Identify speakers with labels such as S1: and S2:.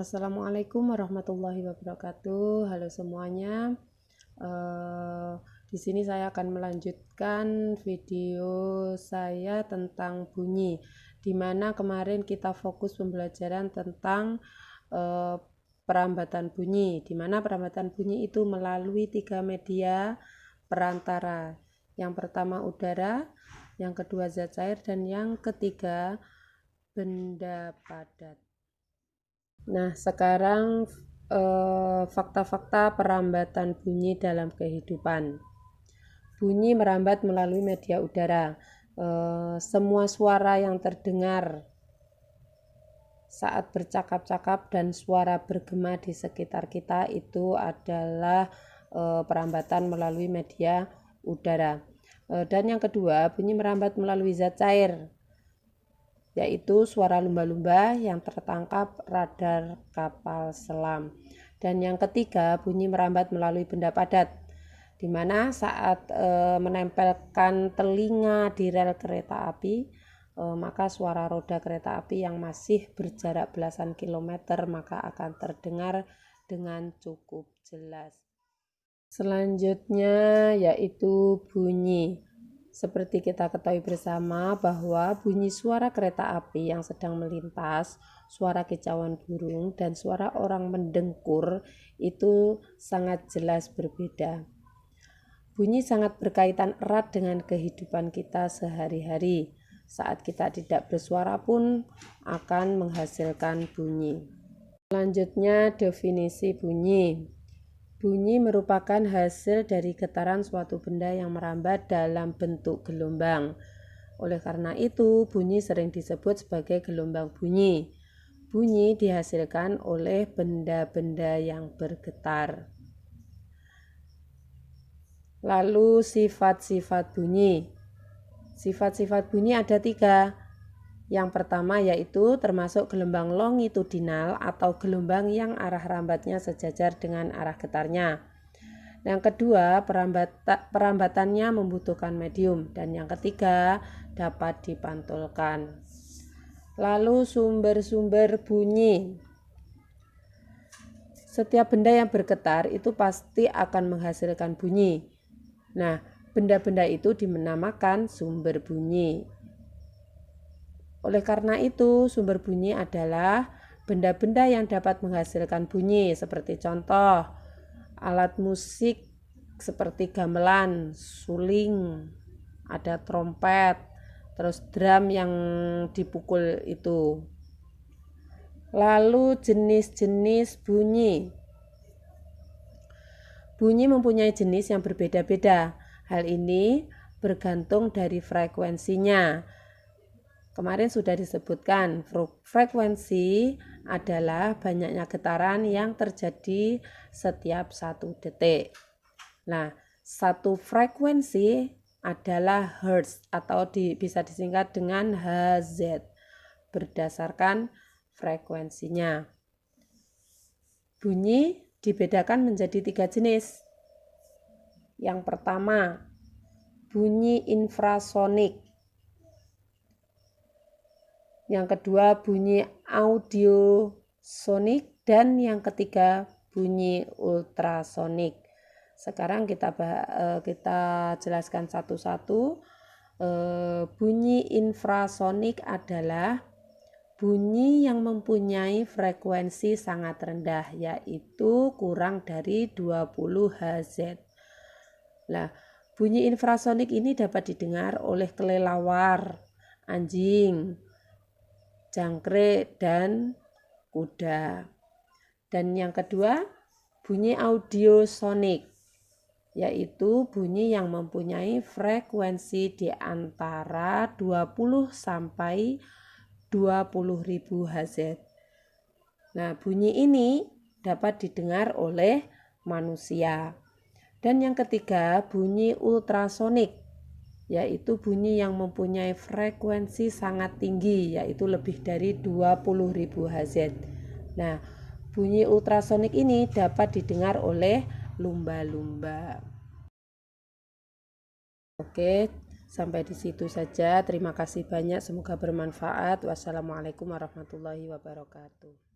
S1: Assalamualaikum warahmatullahi wabarakatuh. Halo semuanya. Di sini saya akan melanjutkan video saya tentang bunyi, di mana kemarin kita fokus pembelajaran tentang perambatan bunyi, di mana perambatan bunyi itu melalui 3 media perantara. Yang pertama udara, yang kedua zat cair, dan yang ketiga benda padat. Nah, sekarang fakta-fakta perambatan bunyi dalam kehidupan. Bunyi merambat melalui media udara. Semua suara yang terdengar saat bercakap-cakap dan suara bergema di sekitar kita itu adalah perambatan melalui media udara. Dan yang kedua, bunyi merambat melalui zat cair, yaitu suara lumba-lumba yang tertangkap radar kapal selam. Dan yang ketiga, bunyi merambat melalui benda padat, di mana saat menempelkan telinga di rel kereta api, maka suara roda kereta api yang masih berjarak belasan kilometer maka akan terdengar dengan cukup jelas. Selanjutnya yaitu bunyi. Seperti kita ketahui bersama bahwa bunyi suara kereta api yang sedang melintas, suara kicauan burung, dan suara orang mendengkur itu sangat jelas berbeda. Bunyi sangat berkaitan erat dengan kehidupan kita sehari-hari. Saat kita tidak bersuara pun akan menghasilkan bunyi. Selanjutnya definisi bunyi. Bunyi merupakan hasil dari getaran suatu benda yang merambat dalam bentuk gelombang. Oleh karena itu, bunyi sering disebut sebagai gelombang bunyi. Bunyi dihasilkan oleh benda-benda yang bergetar. Lalu sifat-sifat bunyi. Sifat-sifat bunyi ada 3. Yang pertama yaitu termasuk gelombang longitudinal atau gelombang yang arah rambatnya sejajar dengan arah getarnya. Yang kedua, perambatannya membutuhkan medium. Dan yang ketiga, dapat dipantulkan. Lalu sumber-sumber bunyi. Setiap benda yang bergetar itu pasti akan menghasilkan bunyi. Nah, benda-benda itu dinamakan sumber bunyi. Oleh karena itu, sumber bunyi adalah benda-benda yang dapat menghasilkan bunyi, seperti contoh alat musik seperti gamelan, suling, ada trompet, terus drum yang dipukul itu. Lalu jenis-jenis bunyi. Bunyi mempunyai jenis yang berbeda-beda. Hal ini bergantung dari frekuensinya. Kemarin sudah disebutkan, frekuensi adalah banyaknya getaran yang terjadi setiap 1 detik. Nah, satu frekuensi adalah hertz atau bisa disingkat dengan Hz berdasarkan frekuensinya. Bunyi dibedakan menjadi 3 jenis. Yang pertama, bunyi infrasonik. Yang kedua, bunyi audiosonik, dan yang ketiga, bunyi ultrasonik. Sekarang kita jelaskan satu-satu. Bunyi infrasonik adalah bunyi yang mempunyai frekuensi sangat rendah, yaitu kurang dari 20 Hz. Nah, bunyi infrasonik ini dapat didengar oleh kelelawar, anjing, jangkrik, dan kuda. Dan yang kedua, bunyi audiosonik, yaitu bunyi yang mempunyai frekuensi di antara 20 sampai 20.000 Hz. Nah, bunyi ini dapat didengar oleh manusia. Dan yang ketiga, bunyi ultrasonik, yaitu bunyi yang mempunyai frekuensi sangat tinggi, yaitu lebih dari 20.000 Hz. Nah, bunyi ultrasonik ini dapat didengar oleh lumba-lumba. Oke, sampai di situ saja. Terima kasih banyak, semoga bermanfaat. Wassalamualaikum warahmatullahi wabarakatuh.